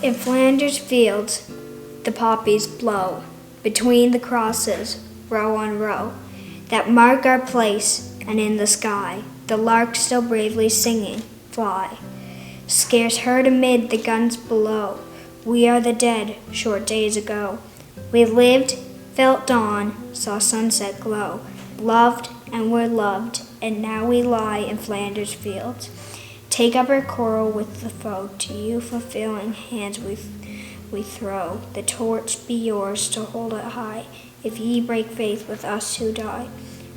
In Flanders fields, the poppies blow between the crosses, row on row, that mark our place, and in the sky, the larks still bravely singing, fly. Scarce heard amid the guns below, we are the dead, short days ago. We lived, felt dawn, saw sunset glow, loved and were loved, and now we lie in Flanders fields. Take up our quarrel with the foe, to you fulfilling hands we throw. The torch be yours to hold it high, if ye break faith with us who die.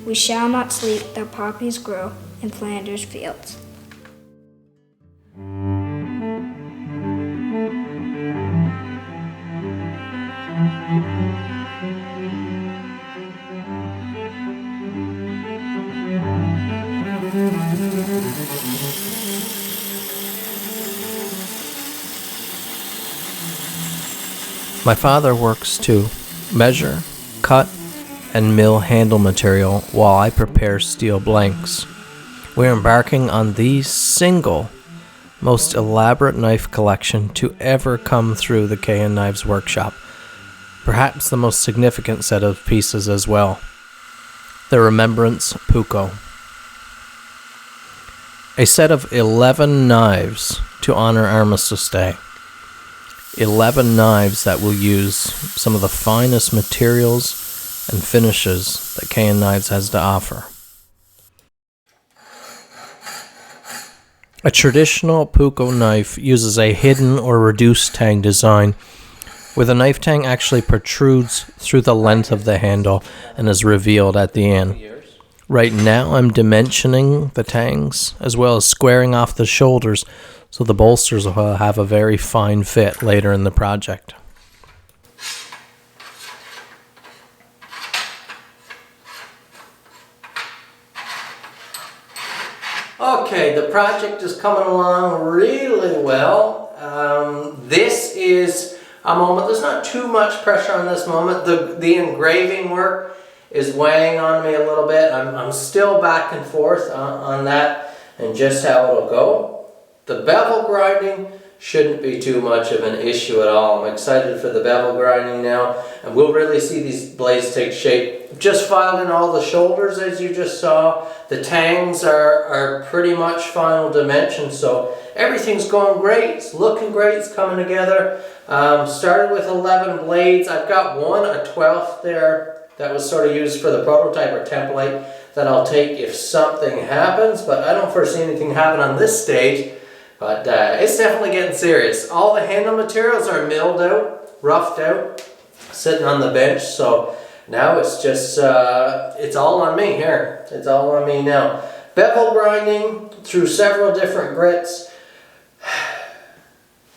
We shall not sleep, though poppies grow in Flanders fields. My father works to measure, cut, and mill handle material while I prepare steel blanks. We're embarking on the single most elaborate knife collection to ever come through the K&N Knives workshop. Perhaps the most significant set of pieces as well. The Remembrance Puukko. A set of 11 knives to honor Armistice Day. 11 knives that will use some of the finest materials and finishes that K&N Knives has to offer. A traditional Puukko knife uses a hidden or reduced tang design, where the knife tang actually protrudes through the length of the handle and is revealed at the end. Right now I'm dimensioning the tangs as well as squaring off the shoulders so the bolsters will have a very fine fit later in the project. Okay, the project is coming along really well. This is a moment, there's not too much pressure on this moment. The engraving work is weighing on me a little bit. I'm still back and forth on that and just how it'll go. The bevel grinding shouldn't be too much of an issue at all. I'm excited for the bevel grinding now, and we'll really see these blades take shape. Just filed in all the shoulders as you just saw. The tangs are pretty much final dimension, so everything's going great. It's looking great. It's coming together. Started with 11 blades. I've got a 12th there that was sort of used for the prototype or template that I'll take if something happens, but I don't foresee anything happen on this stage. But it's definitely getting serious. All the handle materials are milled out, roughed out, sitting on the bench. So now it's just, it's all on me here. It's all on me now. Bevel grinding through several different grits.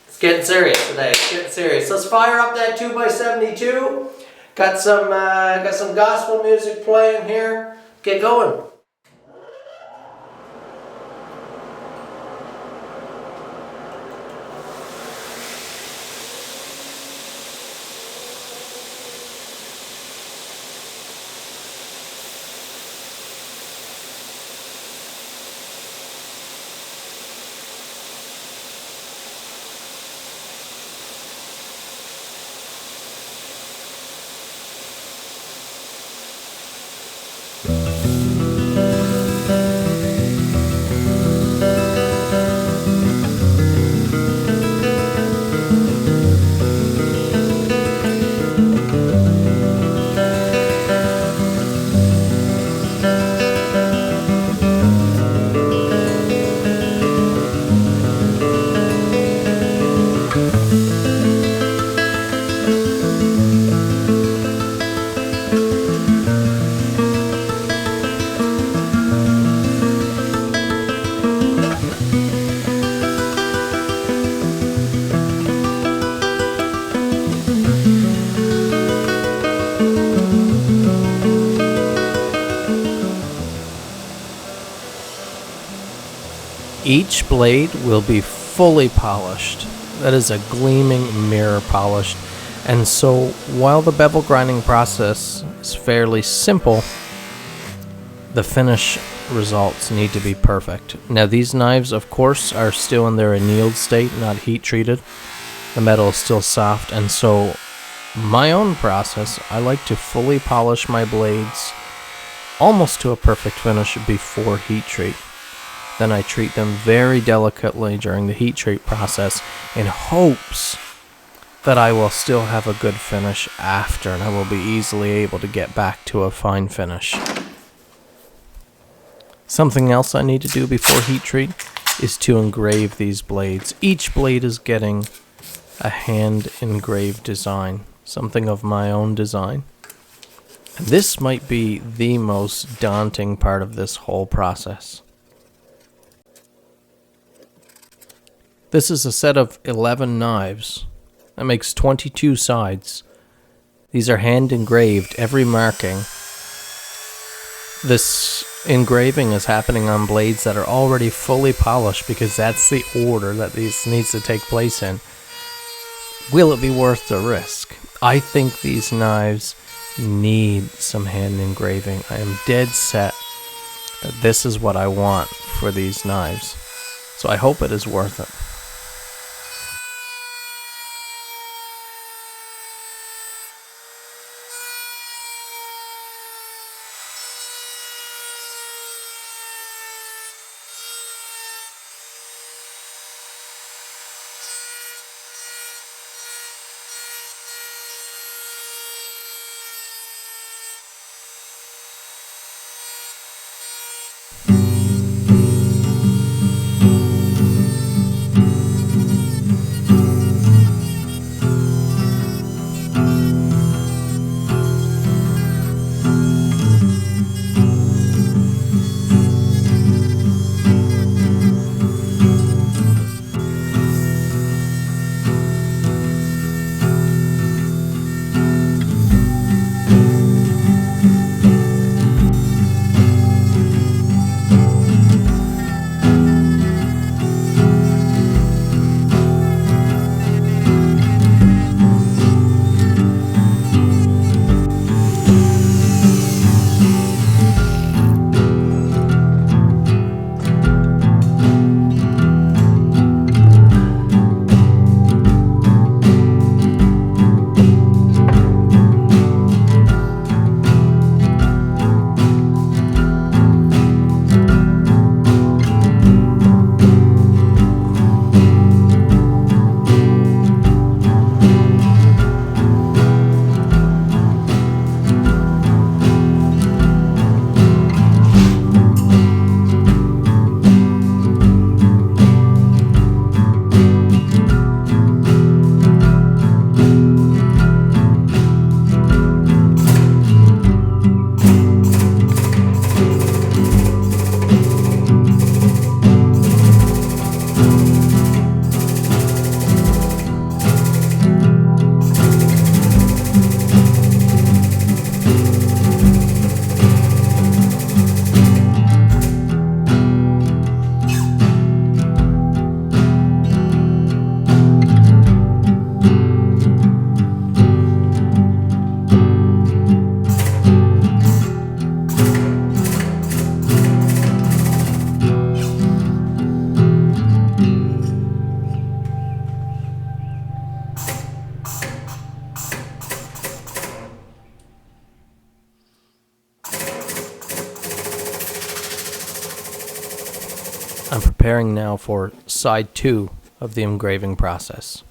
It's getting serious today. It's getting serious. Let's fire up that 2x72. Got some gospel music playing here. Get going. Each blade will be fully polished. That is a gleaming mirror polished. And so while the bevel grinding process is fairly simple, the finish results need to be perfect. Now these knives, of course, are still in their annealed state, not heat treated. The metal is still soft, and so my own process, I like to fully polish my blades almost to a perfect finish before heat treat. Then I treat them very delicately during the heat treat process in hopes that I will still have a good finish after, and I will be easily able to get back to a fine finish. Something else I need to do before heat treat is to engrave these blades. Each blade is getting a hand engraved design, something of my own design. And this might be the most daunting part of this whole process. This is a set of 11 knives. That makes 22 sides. These are hand engraved, every marking. This engraving is happening on blades that are already fully polished because that's the order that this needs to take place in. Will it be worth the risk? I think these knives need some hand engraving. I am dead set that this is what I want for these knives. So I hope it is worth it. I'm preparing now for side 2 of the engraving process.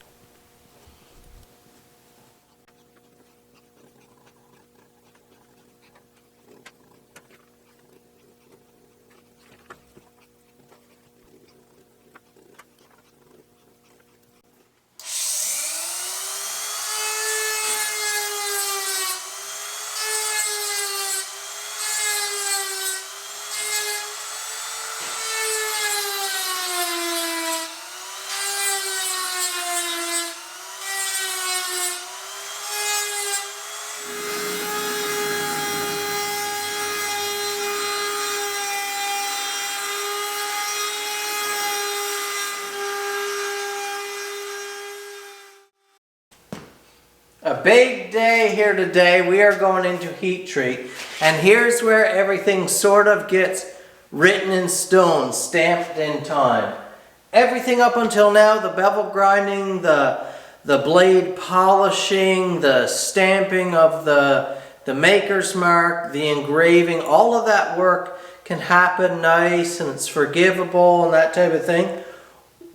A big day here today. We are going into heat treat, and here's where everything sort of gets written in stone, stamped in time. Everything up until now, the bevel grinding, the the blade polishing, the stamping of the maker's mark, the engraving, all of that work can happen nice and it's forgivable and that type of thing.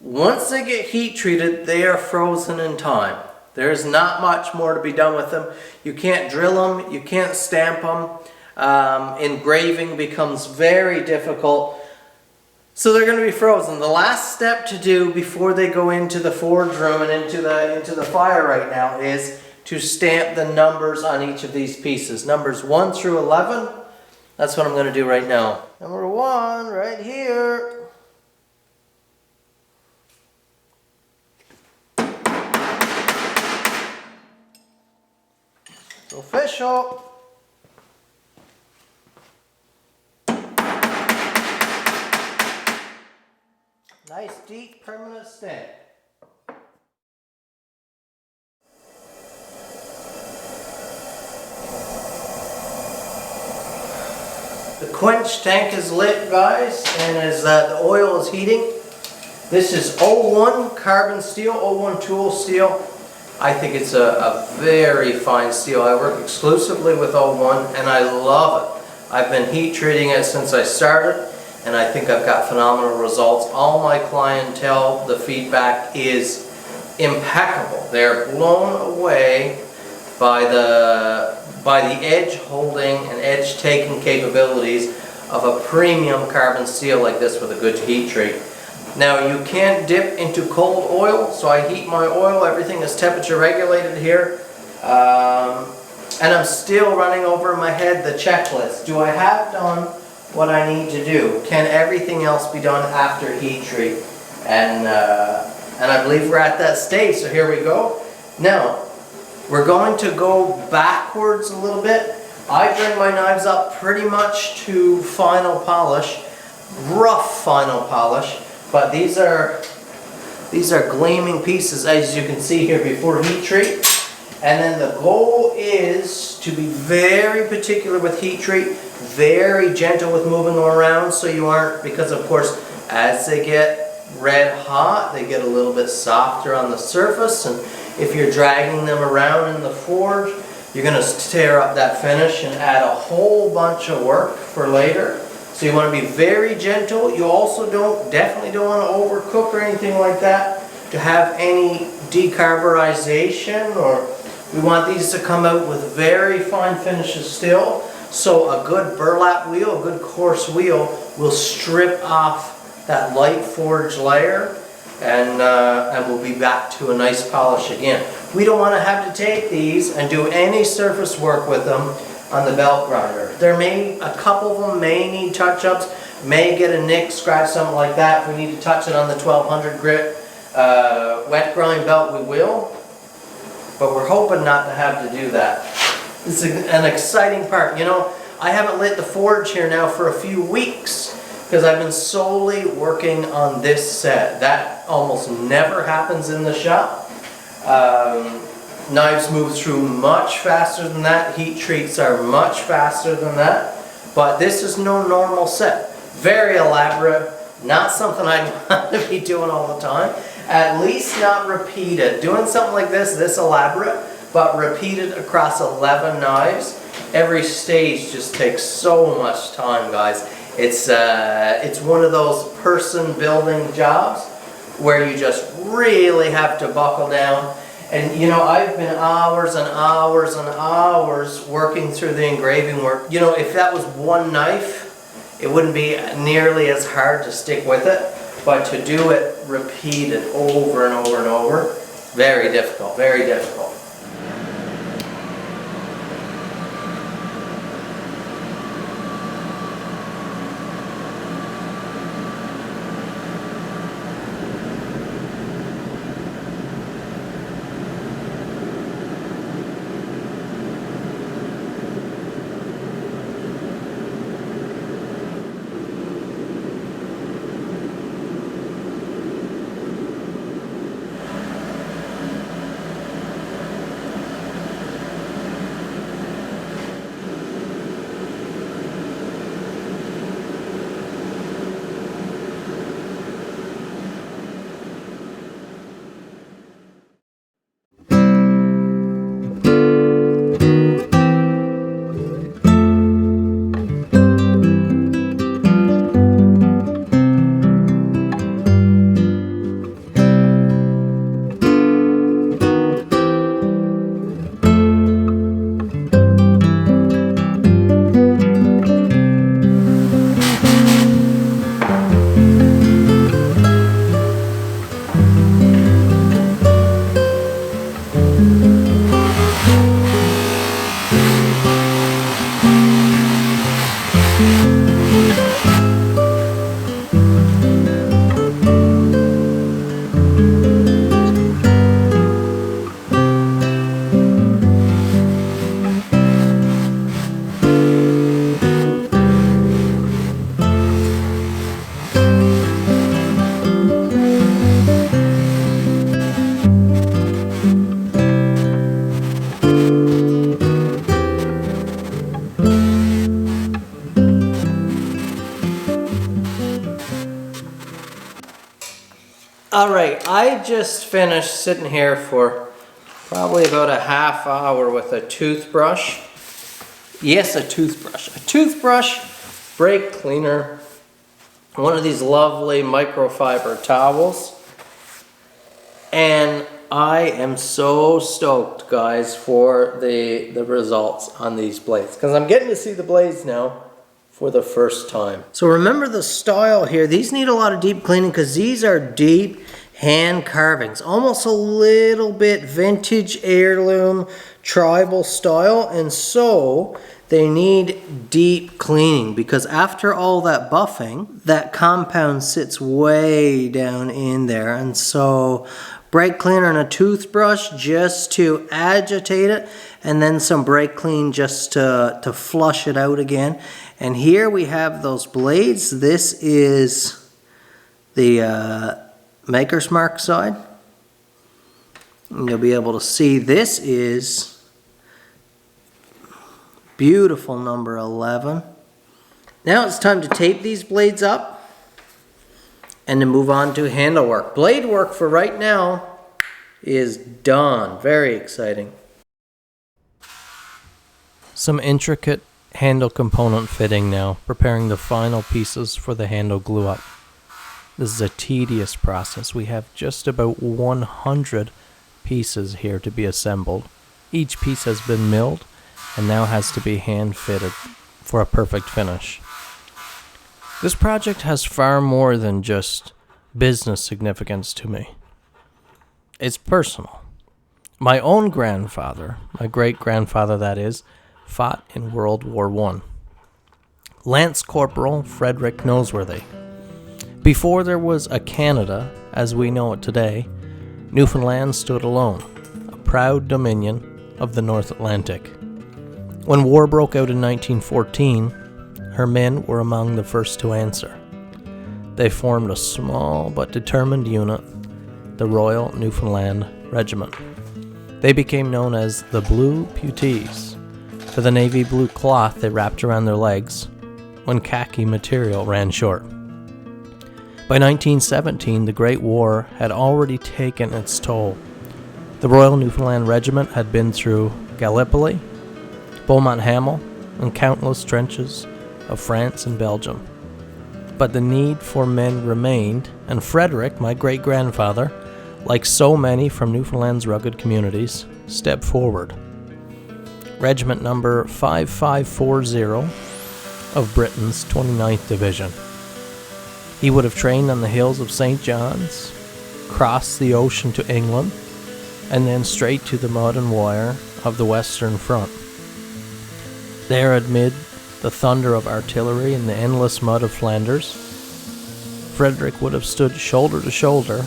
Once they get heat treated, they are frozen in time. There's not much more to be done with them. You can't drill them, you can't stamp them. Engraving becomes very difficult. So they're going to be frozen. The last step to do before they go into the forge room and into the fire right now is to stamp the numbers on each of these pieces. Numbers 1 through 11. That's what I'm going to do right now. Number 1 right here. It's official. Nice, deep, permanent stamp. The quench tank is lit, guys, and as the oil is heating, this is 01 carbon steel, 01 tool steel. I think it's a very fine steel. I work exclusively with 01 and I love it. I've been heat treating it since I started, and I think I've got phenomenal results. All my clientele, the feedback is impeccable. They're blown away by the edge holding and edge taking capabilities of a premium carbon steel like this with a good heat treat. Now you can't dip into cold oil, so I heat my oil. Everything is temperature regulated here. And I'm still running over in my head the checklist. Do I have done what I need to do? Can everything else be done after heat treat? And I believe we're at that stage, so here we go. Now, we're going to go backwards a little bit. I bring my knives up pretty much to final polish, rough final polish, but these are gleaming pieces, as you can see here, before heat treat. And then the goal is to be very particular with heat treat, very gentle with moving them around, so you aren't, because of course as they get red hot they get a little bit softer on the surface, and if you're dragging them around in the forge you're going to tear up that finish and add a whole bunch of work for later. So you want to be very gentle. You also definitely don't want to overcook or anything like that to have any decarburization, or we want these to come out with very fine finishes still. So a good burlap wheel, a good coarse wheel, will strip off that light forge layer, and we'll be back to a nice polish again. We don't want to have to take these and do any surface work with them on the belt grinder. A couple of them may need touch-ups, may get a nick, scratch, something like that. If we need to touch it on the 1200 grit wet grind belt, we will. But we're hoping not to have to do that. It's an exciting part. You know, I haven't lit the forge here now for a few weeks because I've been solely working on this set. That almost never happens in the shop. Knives move through much faster than that. Heat treats are much faster than that. But this is no normal set. Very elaborate. Not something I want to be doing all the time. At least not repeated. Doing something like this elaborate, but repeated across 11 knives. Every stage just takes so much time, guys. It's one of those person building jobs where you just really have to buckle down. And you know, I've been hours and hours and hours working through the engraving work. You know, if that was one knife, it wouldn't be nearly as hard to stick with it. But to do it repeated over and over and over, very difficult, very difficult. All right, I just finished sitting here for probably about a half hour with a toothbrush. Yes, a toothbrush. A toothbrush, brake cleaner, one of these lovely microfiber towels. And I am so stoked, guys, for the results on these blades, because I'm getting to see the blades now for the first time. So remember the style here. These need a lot of deep cleaning because these are deep hand carvings, almost a little bit vintage heirloom tribal style, and so they need deep cleaning because after all that buffing, that compound sits way down in there, and so brake cleaner and a toothbrush just to agitate it, and then some brake clean just to flush it out again. And here we have those blades. This is the Maker's Mark side. And you'll be able to see this is beautiful number 11. Now it's time to tape these blades up and to move on to handle work. Blade work for right now is done. Very exciting. Some intricate handle component fitting now, preparing the final pieces for the handle glue up. This is a tedious process. We have just about 100 pieces here to be assembled. Each piece has been milled and now has to be hand fitted for a perfect finish. This project has far more than just business significance to me. It's personal. My own grandfather, my great-grandfather that is, fought in World War I. Lance Corporal Frederick Noseworthy. Before there was a Canada as we know it today, Newfoundland stood alone, a proud dominion of the North Atlantic. When war broke out in 1914, her men were among the first to answer. They formed a small but determined unit, the Royal Newfoundland Regiment. They became known as the Blue Putees for the navy blue cloth they wrapped around their legs when khaki material ran short. By 1917, the Great War had already taken its toll. The Royal Newfoundland Regiment had been through Gallipoli, Beaumont Hamel, and countless trenches of France and Belgium. But the need for men remained, and Frederick, my great-grandfather, like so many from Newfoundland's rugged communities, stepped forward. Regiment number 5540 of Britain's 29th Division. He would have trained on the hills of St. John's, crossed the ocean to England, and then straight to the mud and wire of the Western Front. There, amid the thunder of artillery and the endless mud of Flanders, Frederick would have stood shoulder to shoulder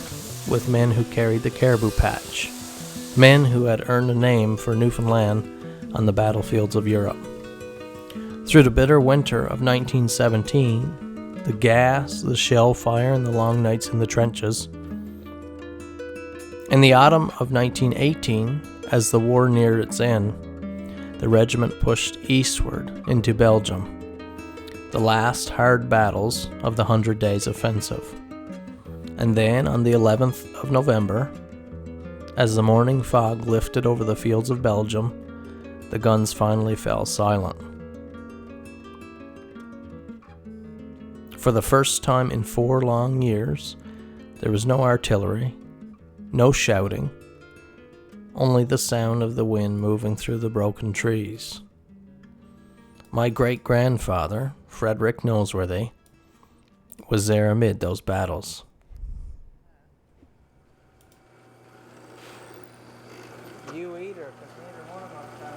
with men who carried the caribou patch, men who had earned a name for Newfoundland on the battlefields of Europe. Through the bitter winter of 1917, the gas, the shell fire, and the long nights in the trenches. In the autumn of 1918, as the war neared its end, the regiment pushed eastward into Belgium, the last hard battles of the 100 Days Offensive. And then, on the 11th of November, as the morning fog lifted over the fields of Belgium, the guns finally fell silent. For the first time in 4 long years, there was no artillery, no shouting, only the sound of the wind moving through the broken trees. My great-grandfather, Frederick Noseworthy, was there amid those battles. You eat her, because neither one of us got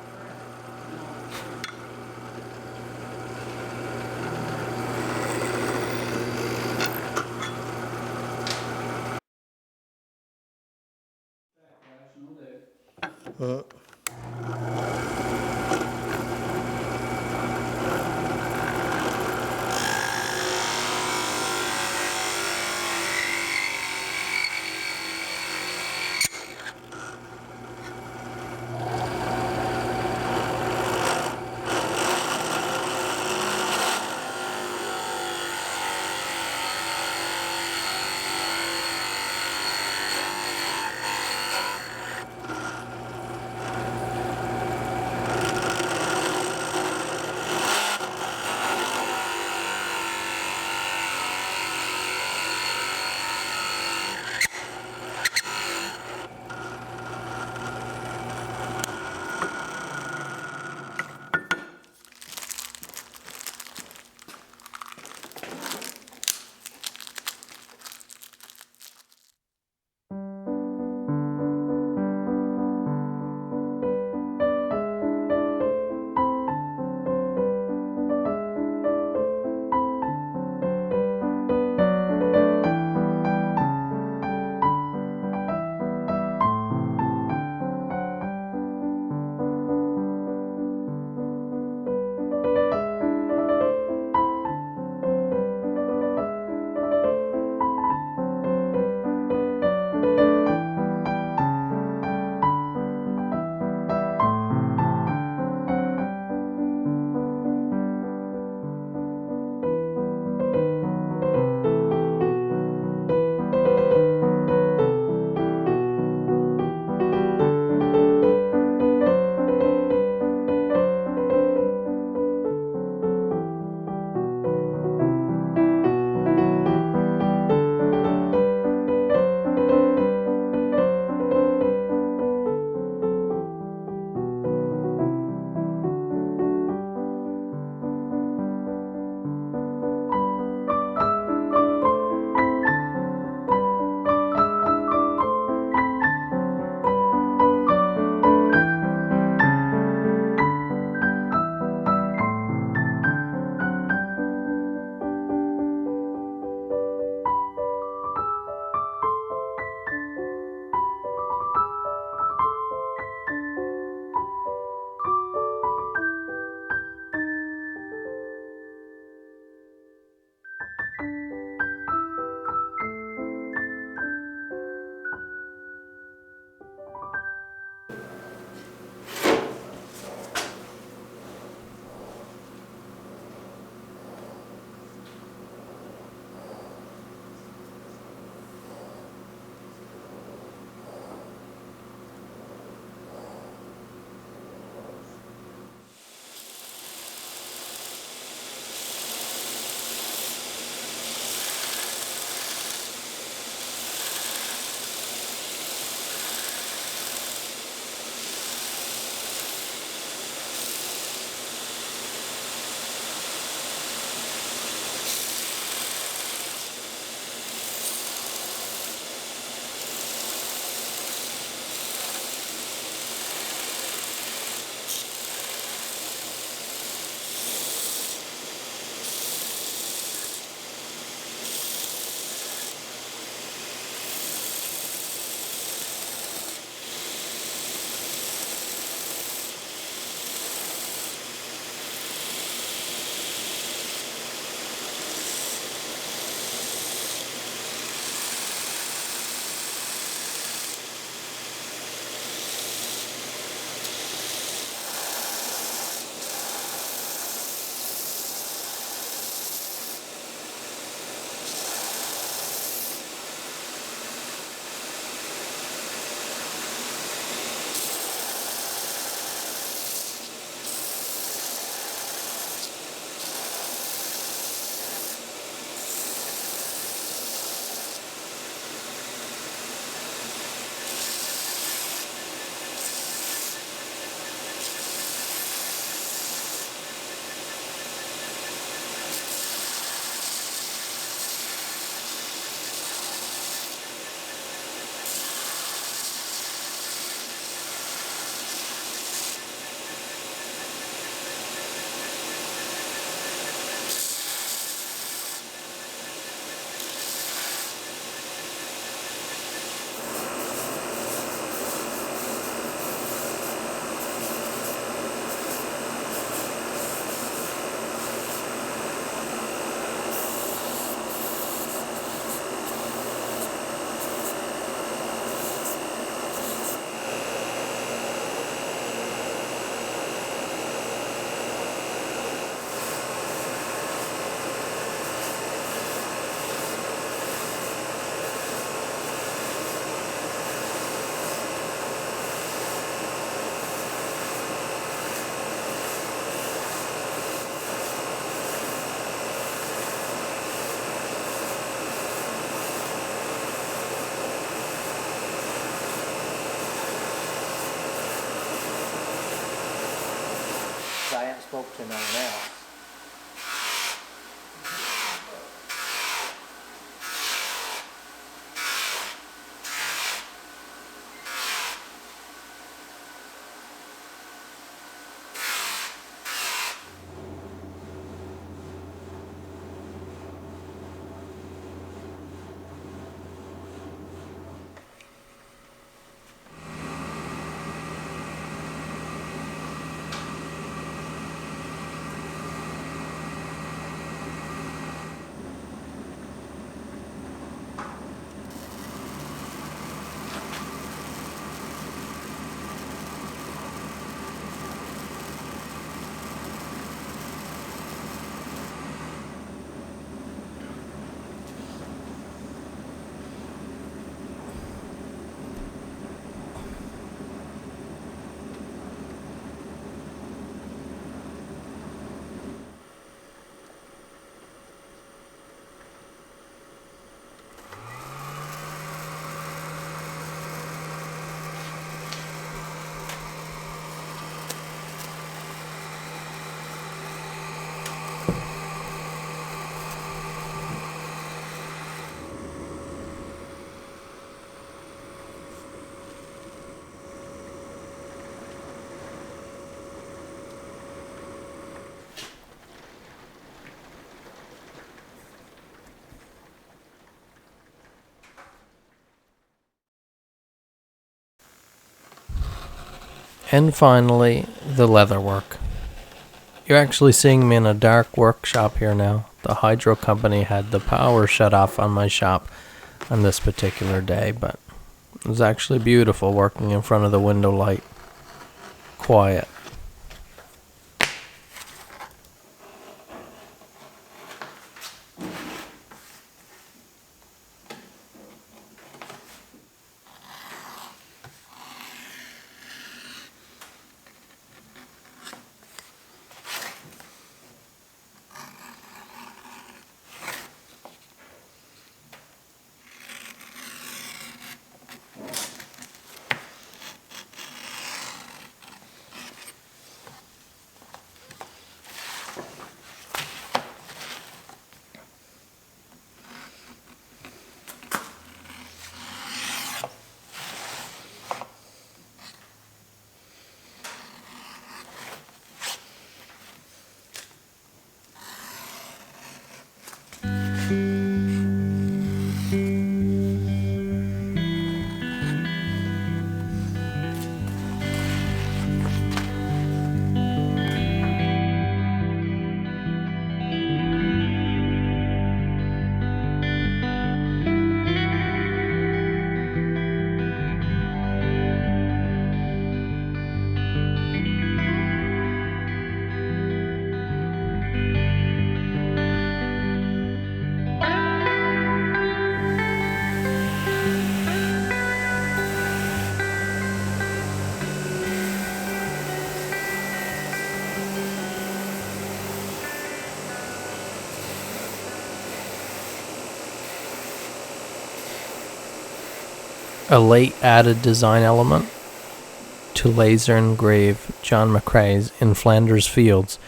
because I haven't spoke to no one else. And finally, the leather work. You're actually seeing me in a dark workshop here now. The hydro company had the power shut off on my shop on this particular day, but it was actually beautiful working in front of the window light. Quiet. A late added design element to laser engrave John McCrae's In Flanders Fields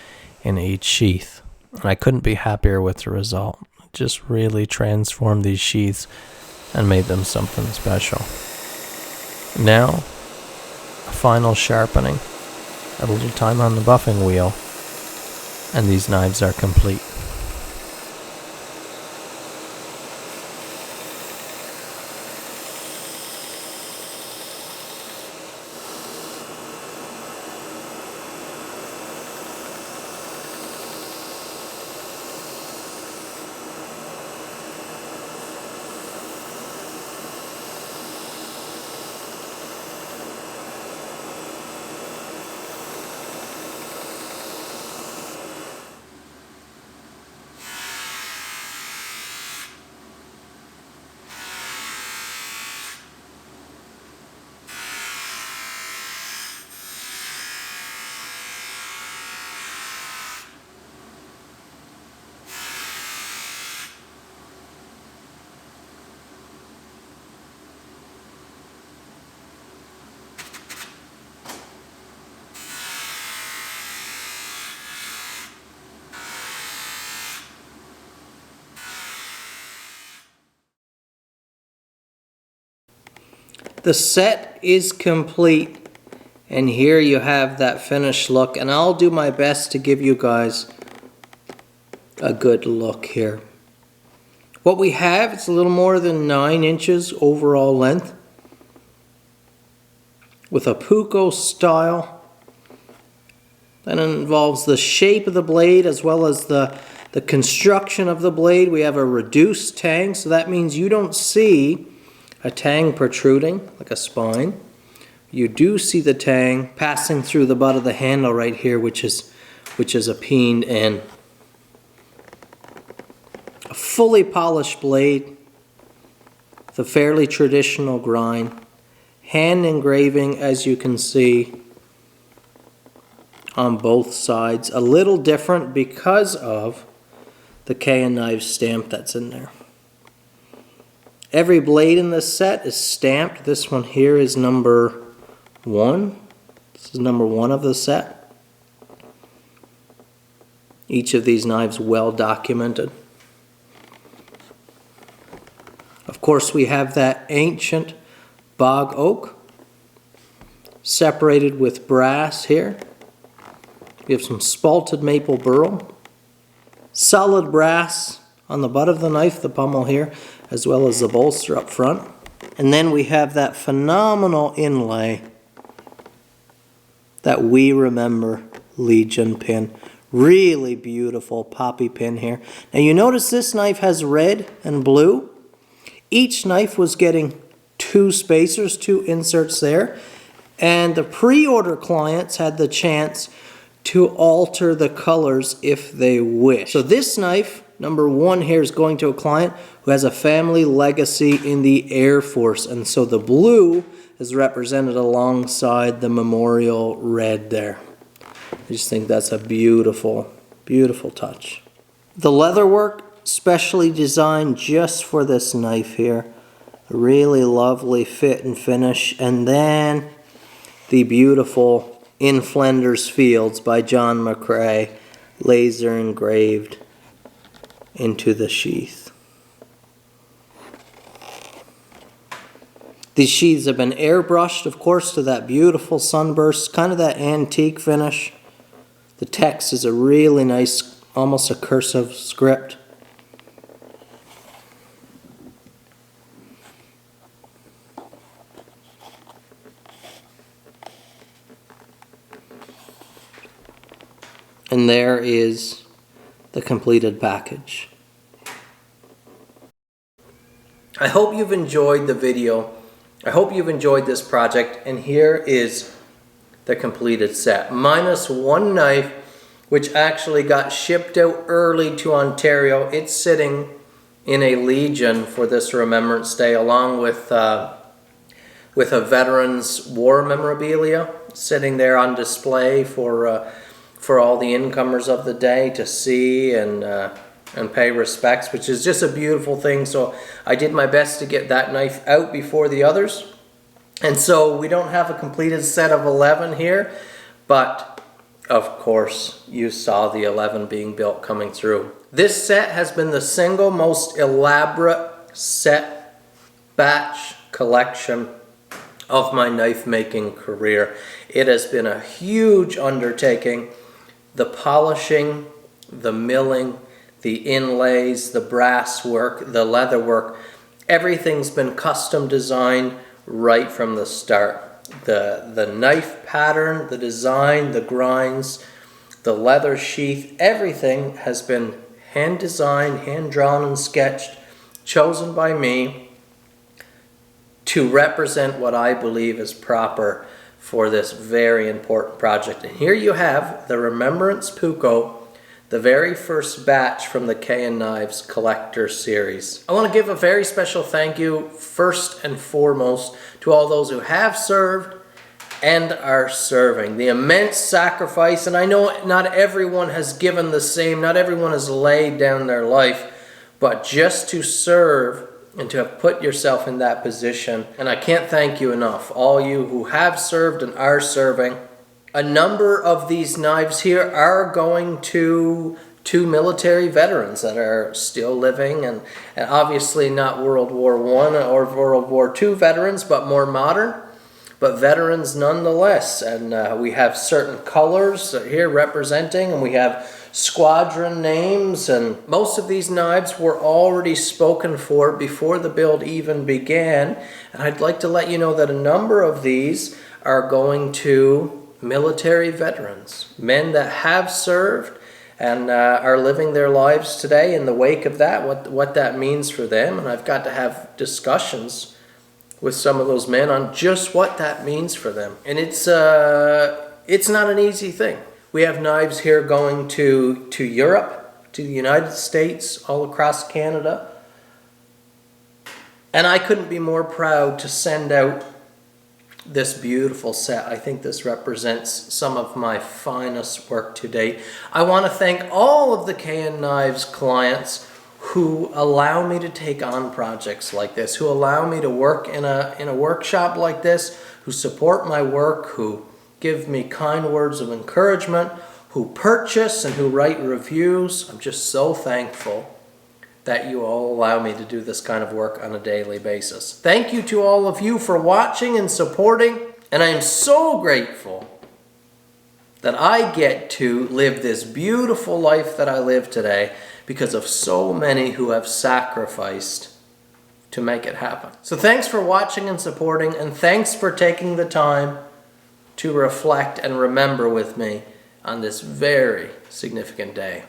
in each sheath. And I couldn't be happier with the result. It just really transformed these sheaths and made them something special. Now, a final sharpening, a little time on the buffing wheel, and these knives are complete. the set is complete, and here you have that finished look, and I'll do my best to give you guys a good look here. What we have is a little more than 9 inches overall length with a Puukko style. That involves the shape of the blade as well as the construction of the blade. We have a reduced tang, so that means you don't see a tang protruding like a spine. You do see the tang passing through the butt of the handle right here, which is a peened end. A fully polished blade, the fairly traditional grind, hand engraving as you can see on both sides. A little different because of the K & Knives stamp that's in there. Every blade in this set is stamped. This one here is number 1. This is number 1 of the set. Each of these knives well documented. Of course, we have that ancient bog oak separated with brass here. We have some spalted maple burl, solid brass on the butt of the knife, the pommel here, as well as the bolster up front. And then we have that phenomenal inlay, that We Remember Legion pin. Really beautiful poppy pin here. Now you notice this knife has red and blue. Each knife was getting 2 spacers, 2 inserts there. And the pre-order clients had the chance to alter the colors if they wish. So this knife, number 1 here, is going to a client who has a family legacy in the Air Force. And so the blue is represented alongside the memorial red there. I just think that's a beautiful, beautiful touch. The leatherwork, specially designed just for this knife here. A really lovely fit and finish. And then the beautiful In Flanders Fields by John McCrae, laser engraved into the sheath. These sheaths have been airbrushed, of course, to that beautiful sunburst, kind of that antique finish. The text is a really nice, almost a cursive script. And there is the completed package. I hope you've enjoyed the video. I hope you've enjoyed this project. And here is the completed set. Minus 1 knife, which actually got shipped out early to Ontario. It's sitting in a Legion for this Remembrance Day, along with a Veterans War memorabilia sitting there on display for all the incomers of the day to see and pay respects, which is just a beautiful thing. So I did my best to get that knife out before the others. And so we don't have a completed set of 11 here, but of course you saw the 11 being built coming through. This set has been the single most elaborate set batch collection of my knife making career. It has been a huge undertaking. The polishing, the milling, the inlays, the brass work, the leather work, everything's been custom designed right from the start. The knife pattern, the design, the grinds, the leather sheath, everything has been hand designed, hand drawn and sketched, chosen by me to represent what I believe is proper for this very important project. And here you have the Remembrance Puukko, the very first batch from the K & Knives Collector Series. I want to give a very special thank you, first and foremost, to all those who have served and are serving. The immense sacrifice, and I know not everyone has given the same, not everyone has laid down their life, but just to serve and to have put yourself in that position. And I can't thank you enough, all you who have served and are serving. A number of these knives here are going to two military veterans that are still living, and obviously not World War I or World War II veterans, but more modern, but veterans nonetheless. And we have certain colors here representing, and we have squadron names, and most of these knives were already spoken for before the build even began. And I'd like to let you know that a number of these are going to military veterans, men that have served and are living their lives today in the wake of that, what that means for them. And I've got to have discussions with some of those men on just what that means for them. And it's not an easy thing. We have knives here going to Europe, to the United States, all across Canada. And I couldn't be more proud to send out this beautiful set. I think this represents some of my finest work to date. I want to thank all of the KN Knives clients who allow me to take on projects like this, who allow me to work in a workshop like this, who support my work, who give me kind words of encouragement, who purchase and who write reviews. I'm just so thankful that you all allow me to do this kind of work on a daily basis. Thank you to all of you for watching and supporting, and I am so grateful that I get to live this beautiful life that I live today because of so many who have sacrificed to make it happen. So thanks for watching and supporting, and thanks for taking the time to reflect and remember with me on this very significant day.